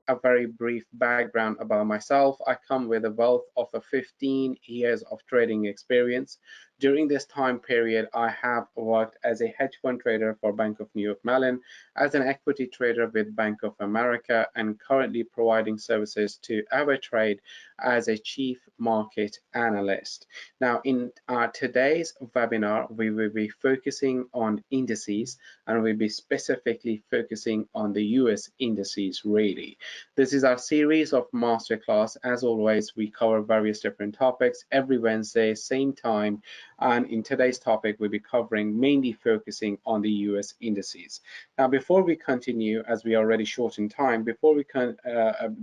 a very brief background about myself. I come with a wealth of 15 years of trading experience. During this time period, I have worked as a hedge fund trader for Bank of New York Mellon, as an equity trader with Bank of America, and currently providing services to AvaTrade as a chief market analyst. Now, in today's webinar, we will be focusing on indices, and we'll be specifically focusing on the US indices really. This is our series of masterclass. As always, we cover various different topics every Wednesday, same time. And in today's topic, we'll be covering mainly focusing on the US indices. Now, before we continue, as we are already short in time, before we can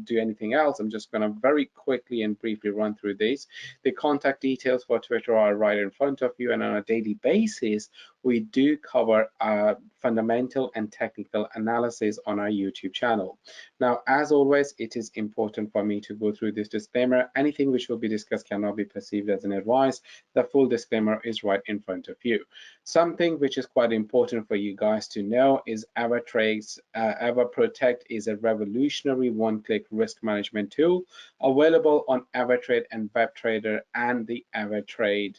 do anything else, I'm just going to very quickly and briefly run through these. The contact details for Twitter are right in front of you, and on a daily basis, we do cover fundamental and technical analysis on our YouTube channel. Now, as always, it is important for me to go through this disclaimer. Anything which will be discussed cannot be perceived as an advice. The full disclaimer is right in front of you. Something which is quite important for you guys to know is AvaTrade's AvaProtect is a revolutionary one-click risk management tool available on AvaTrade and WebTrader and the AvaTrade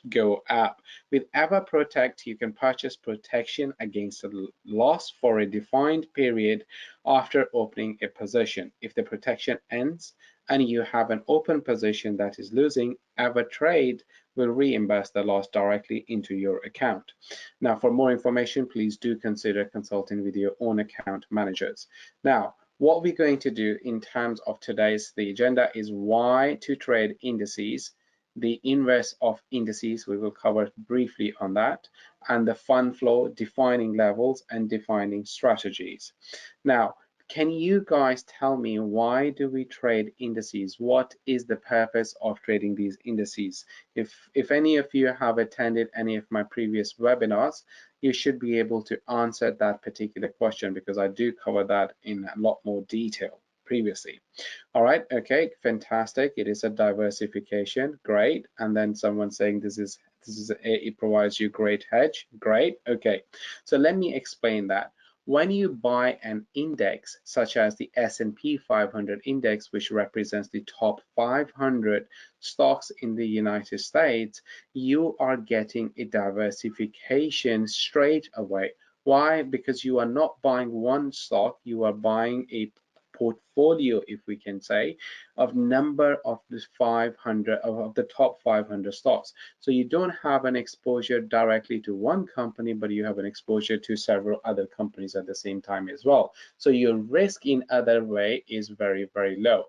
Go app. With AvaProtect, you can purchase protection against a loss for a defined period after opening a position. If the protection ends and you have an open position that is losing, AvaTrade will reimburse the loss directly into your account. Now, for more information, please do consider consulting with your own account managers. Now, what we're going to do in terms of the agenda is why to trade indices, the inverse of indices, we will cover briefly on that, and the fund flow, defining levels and defining strategies. Now, can you guys tell me, why do we trade indices? What is the purpose of trading these indices? If any of you have attended any of my previous webinars, you should be able to answer that particular question, because I do cover that in a lot more detail previously. All right, okay, fantastic. It is a diversification, great. And then someone saying it provides you great hedge, great. Okay, so let me explain that. When you buy an index such as the S&P 500 index, which represents the top 500 stocks in the United States, you are getting a diversification straight away. Why? Because you are not buying one stock, you are buying a portfolio, if we can say, of number of the 500 of the top 500 stocks. So you don't have an exposure directly to one company, but you have an exposure to several other companies at the same time as well. So your risk in other way is very, very low.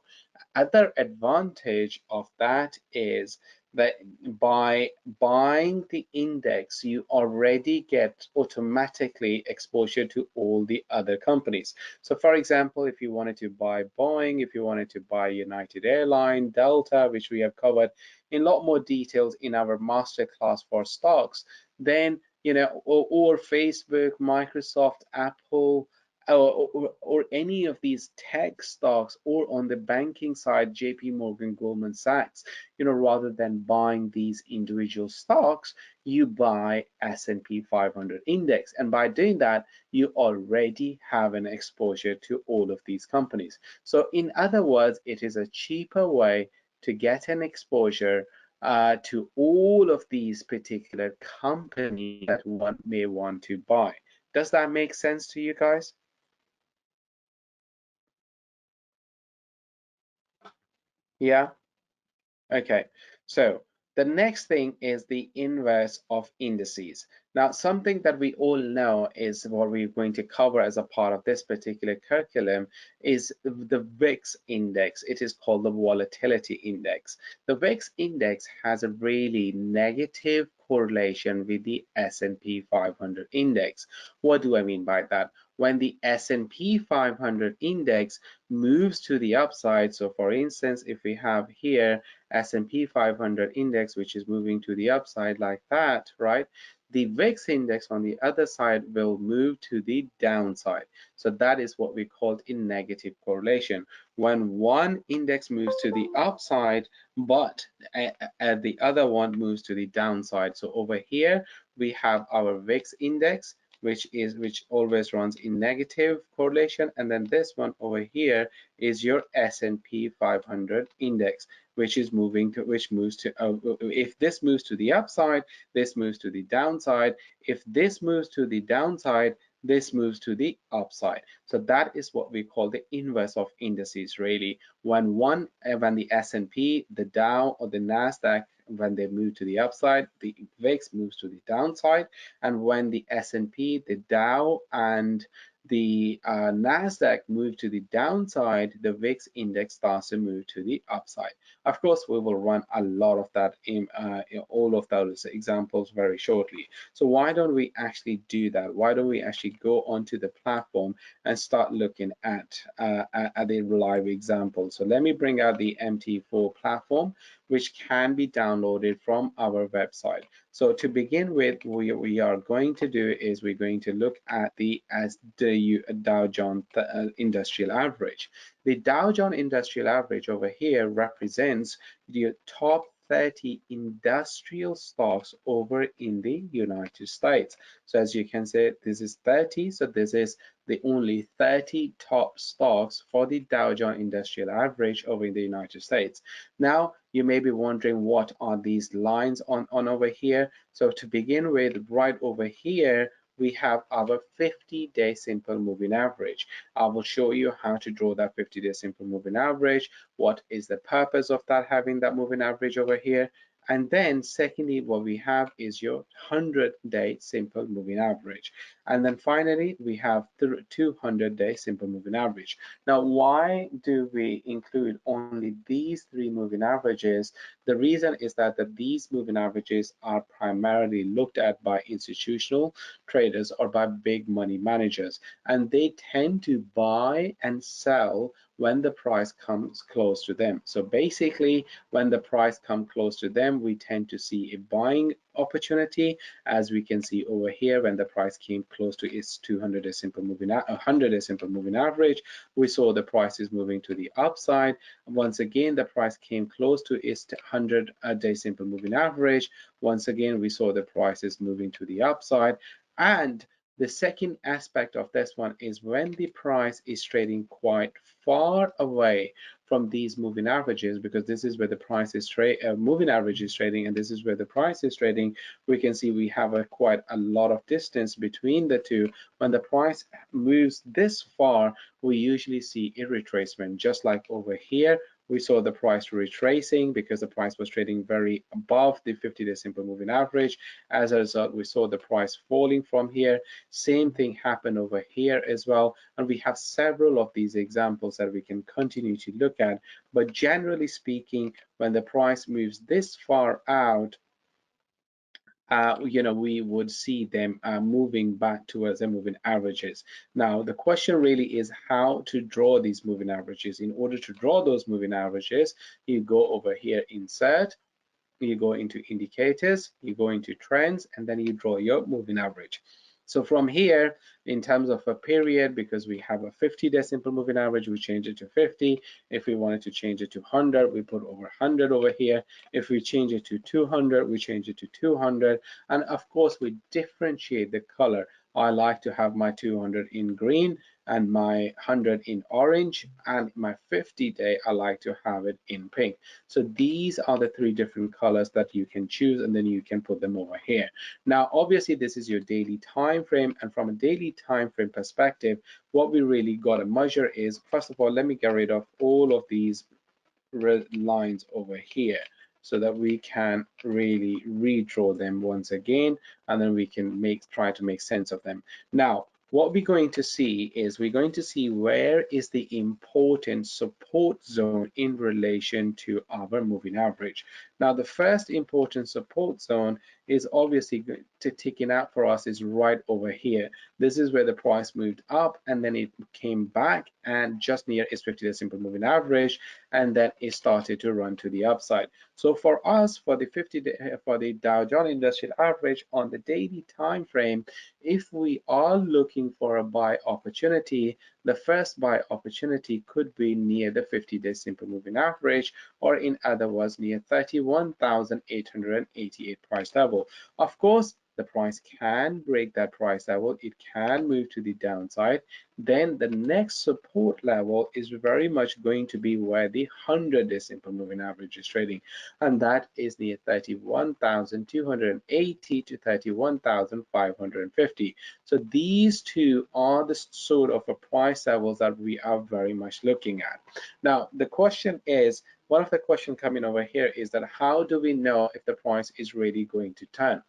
Other advantage of that is that by buying the index, you already get automatically exposure to all the other companies. So for example, if you wanted to buy Boeing, if you wanted to buy United Airlines, Delta, which we have covered in a lot more details in our masterclass for stocks, then, you know, or Facebook, Microsoft, Apple, or any of these tech stocks, or on the banking side, JP Morgan, Goldman Sachs, you know, rather than buying these individual stocks, you buy S&P 500 index. And by doing that, you already have an exposure to all of these companies. So in other words, it is a cheaper way to get an exposure to all of these particular companies that one may want to buy. Does that make sense to you guys? Yeah, okay. So the next thing is the inverse of indices. Now, something that we all know is what we're going to cover as a part of this particular curriculum is the VIX index. It is called the volatility index. The VIX index has a really negative correlation with the S&P 500 index. What do I mean by that? When the S&P 500 index moves to the upside, so for instance, if we have here S&P 500 index, which is moving to the upside like that, right? The VIX index on the other side will move to the downside. So that is what we call in negative correlation. When one index moves to the upside, but the other one moves to the downside. So over here, we have our VIX index, which always runs in negative correlation, and then this one over here is your S&P 500 index, which is moving to, which moves to, if this moves to the upside, this moves to the downside. If this moves to the downside, this moves to the upside. So that is what we call the inverse of indices, really. When the S&P, the Dow, or the NASDAQ, when they move to the upside, the VIX moves to the downside, and when the S&P, the Dow, and the NASDAQ move to the downside, the VIX index starts to move to the upside. Of course, we will run a lot of that in all of those examples very shortly. So why don't we actually do that? Why don't we actually go onto the platform and start looking at the live example? So let me bring out the MT4 platform, which can be downloaded from our website. So to begin with, we are going to do is we're going to look at the Dow Jones Industrial Average. The Dow Jones Industrial Average over here represents the top 30 industrial stocks over in the United States. So as you can see, this is 30. So this is the only 30 top stocks for the Dow Jones Industrial Average over in the United States. Now, you may be wondering, what are these lines on over here? So to begin with, right over here, we have our 50-day simple moving average. I will show you how to draw that 50-day simple moving average. What is the purpose of that, having that moving average over here? And then secondly, what we have is your 100-day simple moving average. And then finally, we have the 200-day simple moving average. Now, why do we include only these three moving averages? The reason is that these moving averages are primarily looked at by institutional traders or by big money managers, and they tend to buy and sell when the price comes close to them. So basically, when the price comes close to them, we tend to see a buying opportunity, as we can see over here. When the price came close to its 100-day simple moving average, we saw the price is moving to the upside. Once again, the price came close to its 100-day simple moving average. Once again, we saw the price is moving to the upside. And the second aspect of this one is when the price is trading quite far away from these moving averages, because this is where the price is moving average is trading, and this is where the price is trading. We can see we have quite a lot of distance between the two. When the price moves this far, we usually see a retracement, just like over here. We saw the price retracing because the price was trading very above the 50-day simple moving average. As a result, we saw the price falling from here. Same thing happened over here as well. And we have several of these examples that we can continue to look at. But generally speaking, when the price moves this far out, we would see them moving back towards the moving averages. Now, the question really is how to draw these moving averages. In order to draw those moving averages, you go over here, insert, you go into indicators, you go into trends, and then you draw your moving average. So from here, in terms of a period, because we have a 50-day simple moving average, we change it to 50. If we wanted to change it to 100, we put over 100 over here. If we change it to 200, we change it to 200. And of course, we differentiate the color. I like to have my 200 in green and my 100 in orange, and my 50-day I like to have it in pink. So these are the three different colors that you can choose, and then you can put them over here. Now obviously this is your daily time frame, and from a daily time frame perspective, what we really got to measure is, first of all, let me get rid of all of these red lines over here, so that we can really redraw them once again, and then we can try to make sense of them. Now, what we're going to see is we're going to see where is the important support zone in relation to our moving average. Now, the first important support zone is obviously ticking out for us is right over here. This is where the price moved up, and then it came back and just near its 50-day simple moving average, and then it started to run to the upside. So for us, for the Dow Jones Industrial Average on the daily time frame, if we are looking for a buy opportunity, the first buy opportunity could be near the 50-day simple moving average, or in other words, near 31,888 price level. Of course, the price can break that price level, it can move to the downside, then the next support level is very much going to be where the 100-day simple moving average is trading, and that is near 31,280 to 31,550. So these two are the sort of a price levels that we are very much looking at. Now the question is, one of the questions coming over here is that how do we know if the price is really going to turn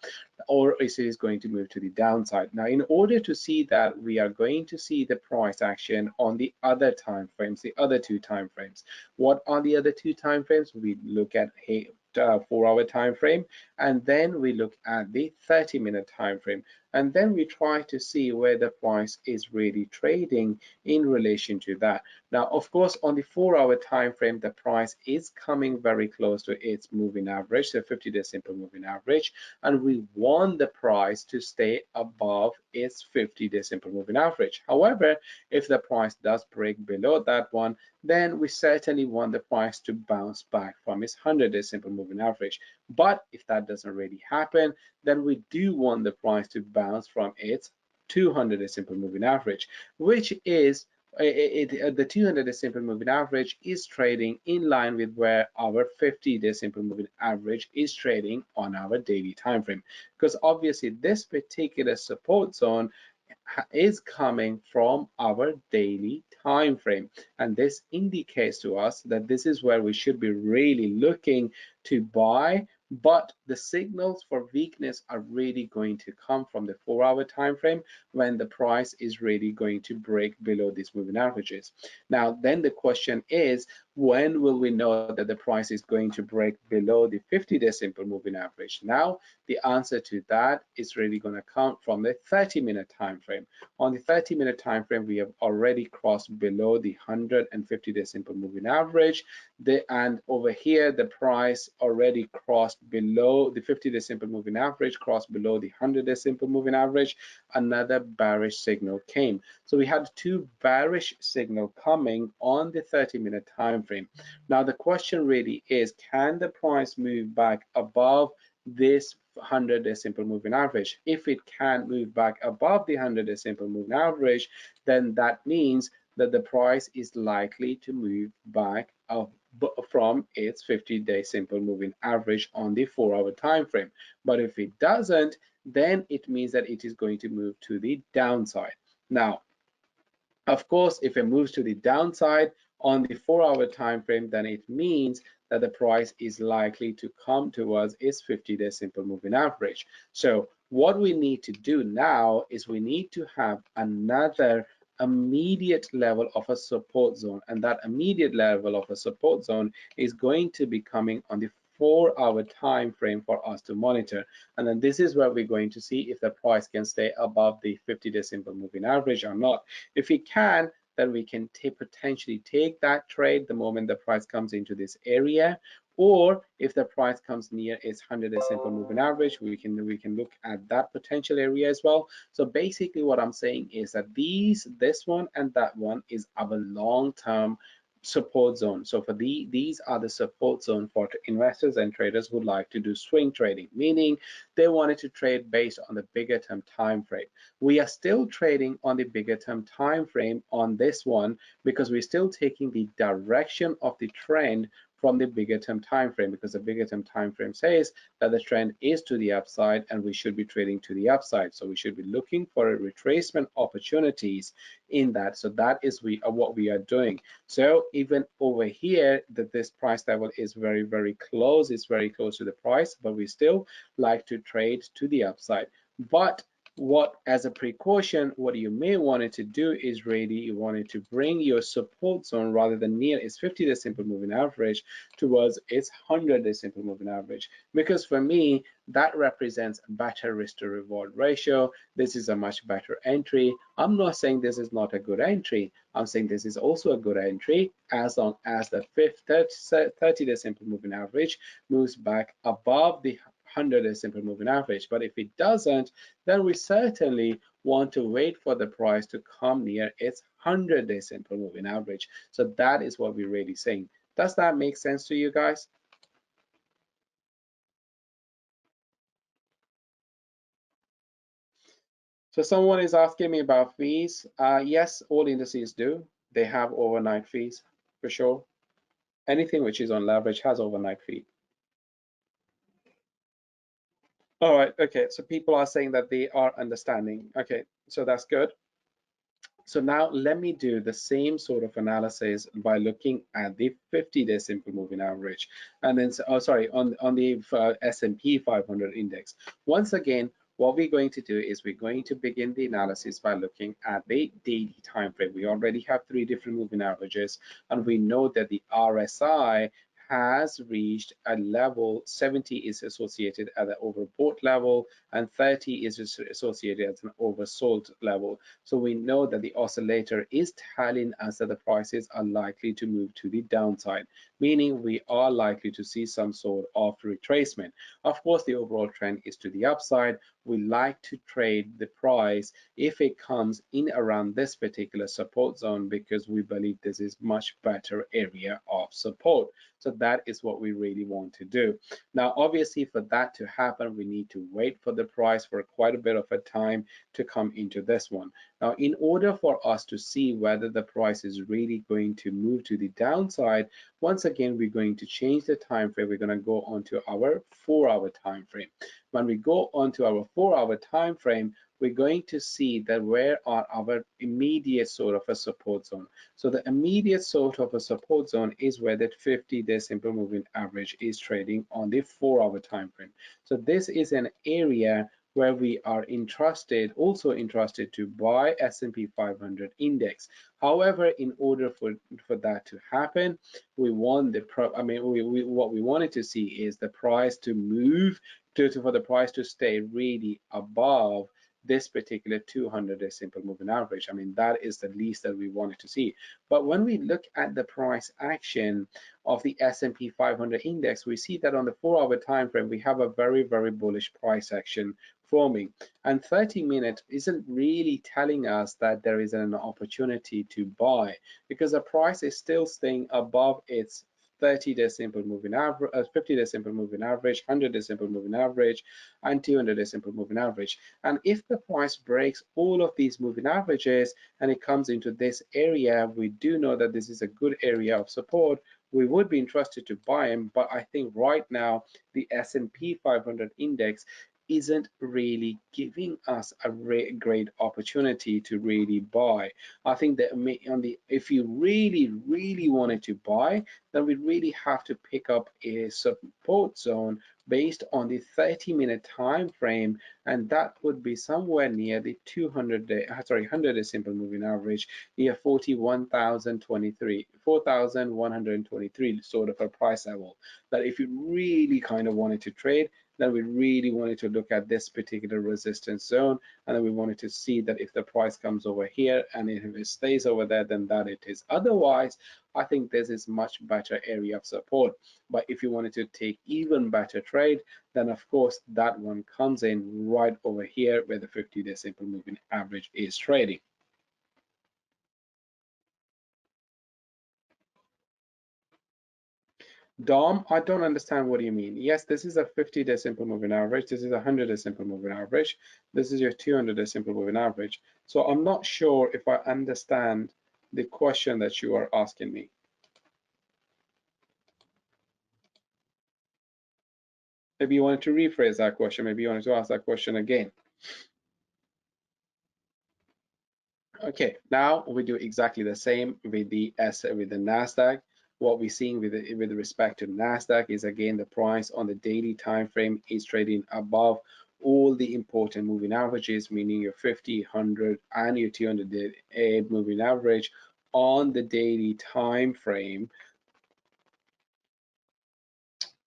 or is it going to move to the downside? Now, in order to see that, we are going to see the price action on the other time frames, the other two time frames. What are the other two time frames? We look at a 4-hour time frame, and then we look at the 30-minute time frame, and then we try to see where the price is really trading in relation to that. Now, of course, on the 4-hour time frame, the price is coming very close to its moving average, the 50-day simple moving average, and we want the price to stay above its 50-day simple moving average. However, if the price does break below that one, then we certainly want the price to bounce back from its 100-day simple moving average. But if that doesn't really happen, then we do want the price to bounce from its 200-day simple moving average, which is the 200-day simple moving average is trading in line with where our 50-day simple moving average is trading on our daily time frame, because obviously this particular support zone is coming from our daily time frame, and this indicates to us that this is where we should be really looking to buy. But the signals for weakness are really going to come from the 4-hour time frame, when the price is really going to break below these moving averages. Now then the question is, when will we know that the price is going to break below the 50-day simple moving average? Now the answer to that is really going to come from the 30-minute time frame. On the 30-minute time frame, we have already crossed below the 150-day simple moving average, and over here the price already crossed below the 50-day simple moving average, crossed below the 100-day simple moving average. Another bearish signal came. So we had two bearish signal coming on the 30-minute time frame. Now the question really is, can the price move back above this 100-day simple moving average? If it can move back above the 100-day simple moving average, then that means that the price is likely to move back up from its 50-day simple moving average on the 4-hour time frame. But if it doesn't, then it means that it is going to move to the downside. Now, of course, if it moves to the downside on the 4-hour time frame, then it means that the price is likely to come towards its 50-day simple moving average. So what we need to do now is we need to have another immediate level of a support zone, and that immediate level of a support zone is going to be coming on the 4-hour time frame for us to monitor. And then this is where we're going to see if the price can stay above the 50-day simple moving average or not. If it can, then we can potentially take that trade the moment the price comes into this area, or if the price comes near its 100-day simple moving average, we can look at that potential area as well. So basically what I'm saying is that this one and that one is our long-term support zone. So for these are the support zone for investors and traders who like to do swing trading, meaning they wanted to trade based on the bigger term time frame. We are still trading on the bigger term time frame on this one because we're still taking the direction of the trend from the bigger term time frame, because the bigger term time frame says that the trend is to the upside and we should be trading to the upside. So we should be looking for a retracement opportunities in that. So that is what we are doing. So even over here, that this price level is very, very close. It's very close to the price, but we still like to trade to the upside. But what, as a precaution, what you may want to do is really you wanted to bring your support zone rather than near its 50-day simple moving average towards its 100-day simple moving average, because for me that represents a better risk to reward ratio. This is a much better entry. I'm not saying this is not a good entry. I'm saying this is also a good entry as long as the 30-day simple moving average moves back above the 100-day simple moving average. But if it doesn't, then we certainly want to wait for the price to come near its 100-day simple moving average. So that is what we're really saying. Does that make sense to you guys? So someone is asking me about fees. Yes, all indices do. They have overnight fees for sure. Anything which is on leverage has overnight fee. All right, okay, so people are saying that they are understanding. Okay, so that's good. So now let me do the same sort of analysis by looking at the 50-day simple moving average, and then on the S&P 500 index. Once again, what we're going to do is we're going to begin the analysis by looking at the daily time frame. We already have 3 different moving averages, and we know that the RSI has reached a level. 70 is associated at the overbought level, and 30 is associated at an oversold level. So we know that the oscillator is telling us that the prices are likely to move to the downside, meaning we are likely to see some sort of retracement. Of course, the overall trend is to the upside. We like to trade the price if it comes in around this particular support zone, because we believe this is much better area of support. So that is what we really want to do. Now, obviously, for that to happen, we need to wait for the price for quite a bit of a time to come into this one. Now, in order for us to see whether the price is really going to move to the downside, once again, we're going to change the time frame. We're going to go onto our 4-hour time frame. When we go onto our 4-hour time frame, we're going to see that where are our immediate sort of a support zone. So the immediate sort of a support zone is where that 50-day simple moving average is trading on the 4-hour time frame. So this is an area where we are also interested to buy S&P 500 index. However, in order for that to happen, we want what we wanted to see is the price to move for the price to stay really above this particular 200-day simple moving average. I mean, that is the least that we wanted to see. But when we look at the price action of the S&P 500 index, we see that on the 4-hour time frame, we have a very, very bullish price action forming. And 30 minutes isn't really telling us that there is an opportunity to buy, because the price is still staying above its 30-day simple moving average, 50-day simple moving average, 100-day simple moving average, and 200-day simple moving average. And if the price breaks all of these moving averages and it comes into this area, we do know that this is a good area of support. We would be interested to buy them, but I think right now the S&P 500 index isn't really giving us a great opportunity to really buy. I think that if you really wanted to buy, then we really have to pick up a support zone based on the 30-minute time frame, and that would be somewhere near the 100-day simple moving average, near 4,123 sort of a price level. That if you really kind of wanted to trade, then we really wanted to look at this particular resistance zone, and then we wanted to see that if the price comes over here and if it stays over there, then that it is. Otherwise, I think this is much better area of support. But if you wanted to take even better trade, then of course that one comes in right over here where the 50-day simple moving average is trading. Dom, I don't understand what you mean. Yes, this is a 50-day simple moving average. This is a 100-day simple moving average. This is your 200-day simple moving average. So I'm not sure if I understand the question that you are asking me. Maybe you wanted to rephrase that question. Maybe you wanted to ask that question again. Okay, now we do exactly the same with the NASDAQ. What we're seeing with respect to NASDAQ is again the price on the daily time frame is trading above all the important moving averages, meaning your 50, 100, and your 200-day moving average on the daily time frame.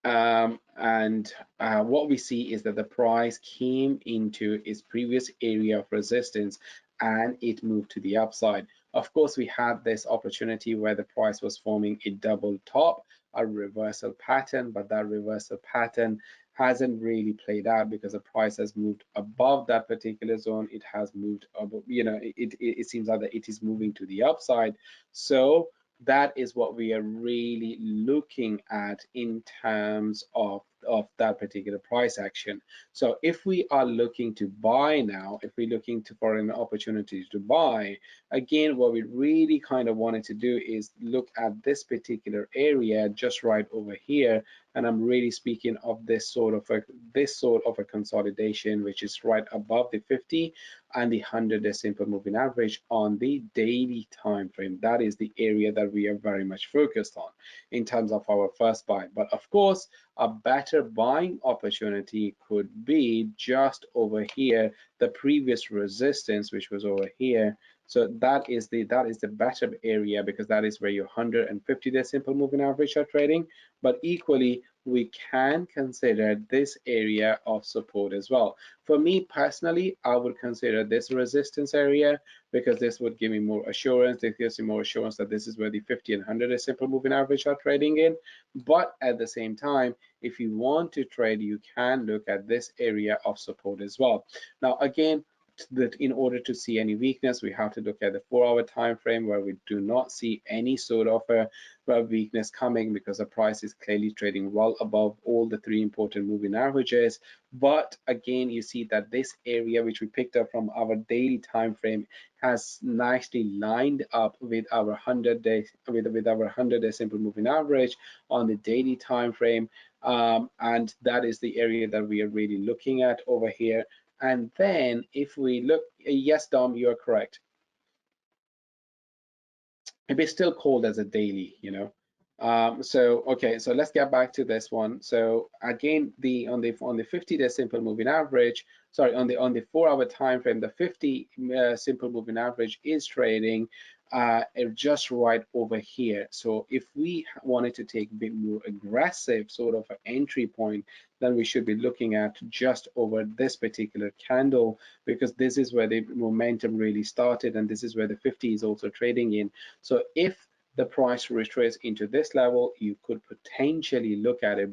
What we see is that the price came into its previous area of resistance and it moved to the upside. Of course, we had this opportunity where the price was forming a double top, a reversal pattern, but that reversal pattern hasn't really played out because the price has moved above that particular zone. It has moved above, it seems like that it is moving to the upside. So that is what we are really looking at in terms of that particular price action. So if we are looking to buy now, if we're looking to for an opportunity to buy, again, what we really kind of wanted to do is look at this particular area just right over here. And I'm really speaking of this sort of a consolidation, which is right above the 50 and the 100-day simple moving average on the daily time frame. That is the area that we are very much focused on in terms of our first buy. But of course, a better buying opportunity could be just over here, the previous resistance, which was over here. So that is the better area, because that is where your 150-day simple moving average are trading. But equally, we can consider this area of support as well. For me personally, I would consider this resistance area, because this would give me more assurance. It gives me more assurance that this is where the 50 and 100-day simple moving average are trading in. But at the same time, if you want to trade, you can look at this area of support as well. Now, again, that in order to see any weakness, we have to look at the 4-hour time frame, where we do not see any sort of a weakness coming, because the price is clearly trading well above all the 3 important moving averages. But again, you see that this area, which we picked up from our daily time frame, has nicely lined up with our 100-day with our 100-day simple moving average on the daily time frame, and that is the area that we are really looking at over here. And then if we look, yes, Dom, you are correct. It is still called as a daily, you know. So okay, so let's get back to this one. So again, on the 50-day simple moving average, sorry, on the 4-hour time frame, the 50 simple moving average is trading just right over here. So if we wanted to take a bit more aggressive sort of an entry point, then we should be looking at just over this particular candle, because this is where the momentum really started, and this is where the 50 is also trading in. So if the price retraces into this level, you could potentially look at it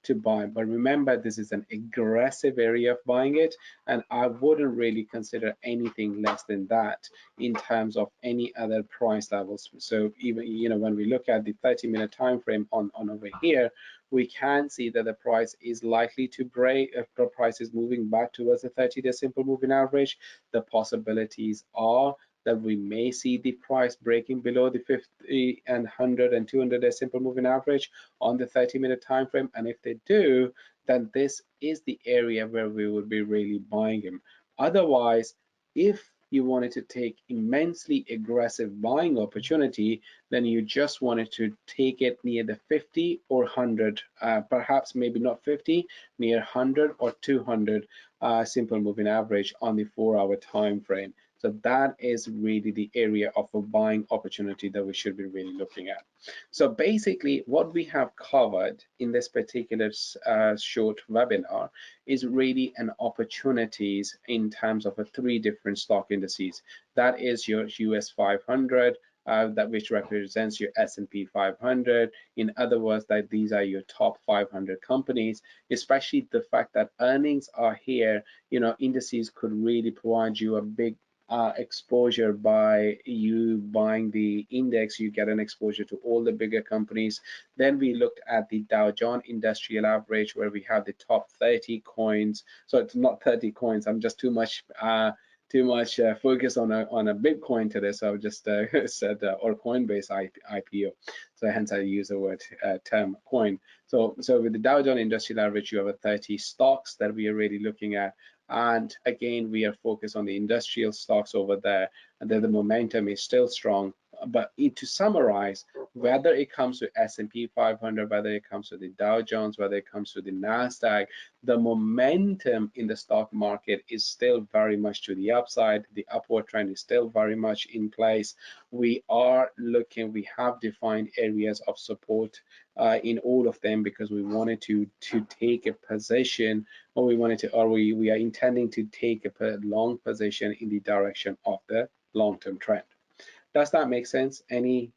to buy. But remember, this is an aggressive area of buying it, and I wouldn't really consider anything less than that in terms of any other price levels. So even, you know, when we look at the 30-minute time frame on over here, we can see that the price is likely to break. If the price is moving back towards the 30-day simple moving average, the possibilities are that we may see the price breaking below the 50 and 100 and 200-day simple moving average on the 30-minute time frame. And if they do, then this is the area where we would be really buying them. Otherwise, if you wanted to take immensely aggressive buying opportunity, then you just wanted to take it near the 50 or 100, perhaps maybe not 50, near 100 or 200 simple moving average on the 4-hour time frame. So that is really the area of a buying opportunity that we should be really looking at. So basically, what we have covered in this particular short webinar is really an opportunities in terms of 3 different stock indices. That is your US 500, that which represents your S&P 500. In other words, that these are your top 500 companies. Especially the fact that earnings are here, you know, indices could really provide you a big exposure. By you buying the index, you get an exposure to all the bigger companies. Then we looked at the Dow Jones Industrial Average, where we have the top 30 coins. So it's not 30 coins. I'm just too much focus on a Bitcoin today, so I just said or Coinbase IPO. So hence I use the word term coin. So with the Dow Jones Industrial Average, you have a 30 stocks that we are really looking at. And again, we are focused on the industrial stocks over there, and then the momentum is still strong. But to summarize, whether it comes to S&P 500, whether it comes to the Dow Jones, whether it comes to the NASDAQ, the momentum in the stock market is still very much to the upside. The upward trend is still very much in place. We have defined areas of support in all of them, because we wanted to take a position, or we are intending to take a long position in the direction of the long-term trend. Does that make sense? Any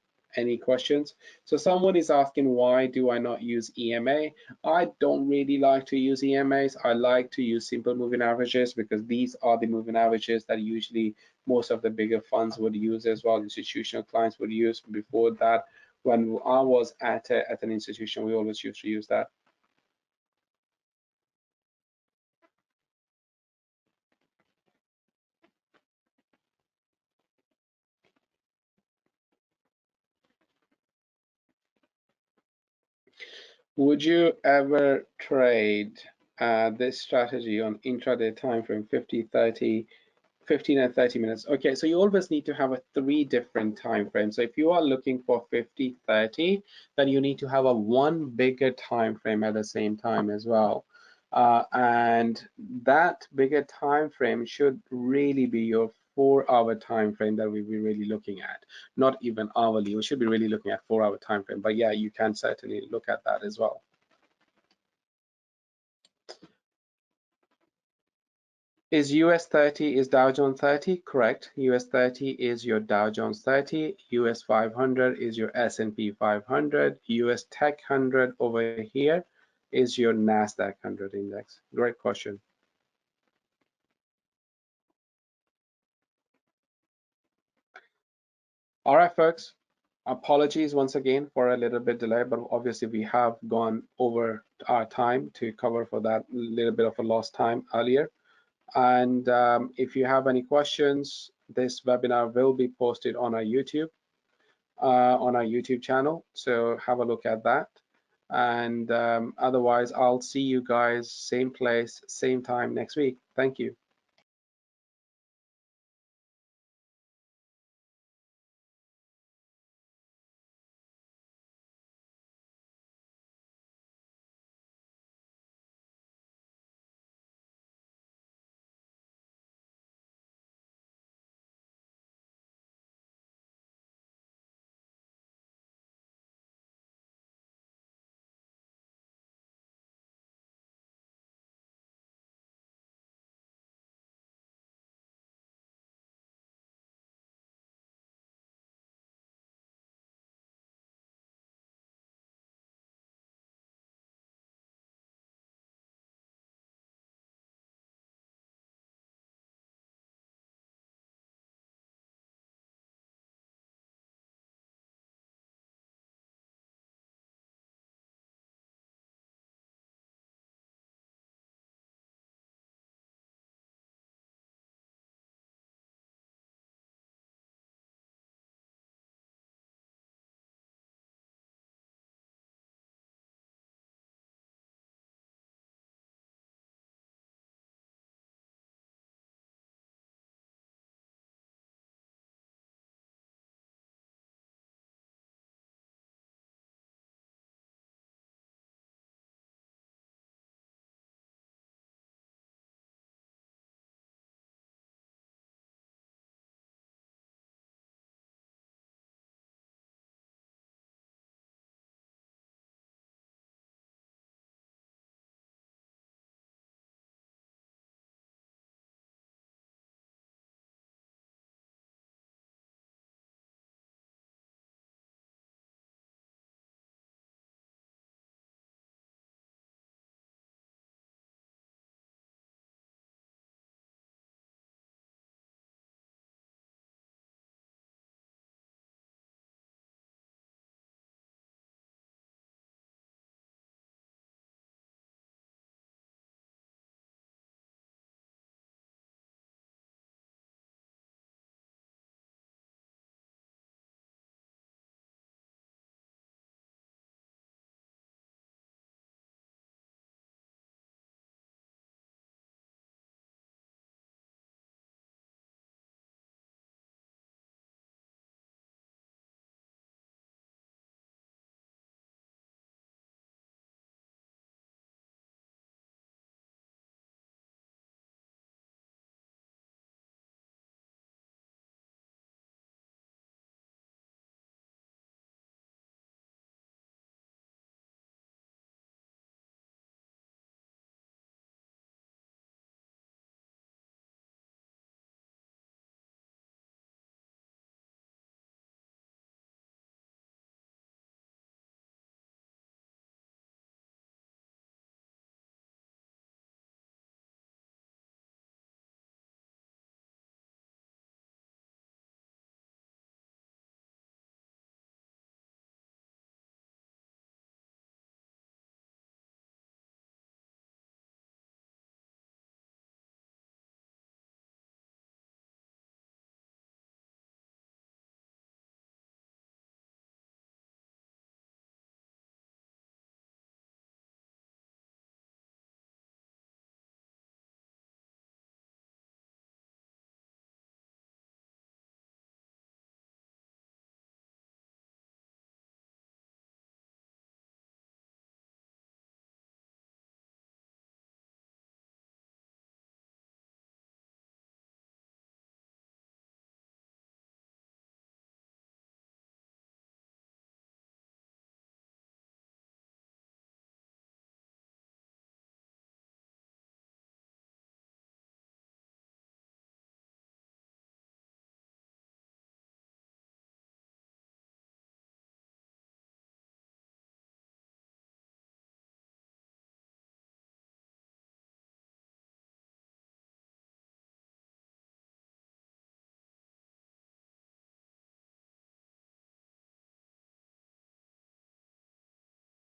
questions? So someone is asking, why do I not use EMA? I don't really like to use EMAs. I like to use simple moving averages, because these are the moving averages that usually most of the bigger funds would use as well. Institutional clients would use. Before that, when I was at an institution, we always used to use that. Would you ever trade this strategy on intraday time frame 50, 30, 15 and 30 minutes? Okay, so you always need to have a 3 different time frames. So if you are looking for 50, 30, then you need to have a one bigger time frame at the same time as well. And that bigger time frame should really be your 4-hour time frame that we'll be really looking at, not even hourly. We should be really looking at 4-hour time frame. But yeah, you can certainly look at that as well. Is US 30 is Dow Jones 30? Correct. US 30 is your Dow Jones 30. US 500 is your S&P 500. US Tech 100 over here is your NASDAQ 100 index. Great question. All right, folks. Apologies once again for a little bit delay, but obviously we have gone over our time to cover for that little bit of a lost time earlier. And if you have any questions, this webinar will be posted on our YouTube channel. So have a look at that. And otherwise, I'll see you guys same place, same time next week. Thank you.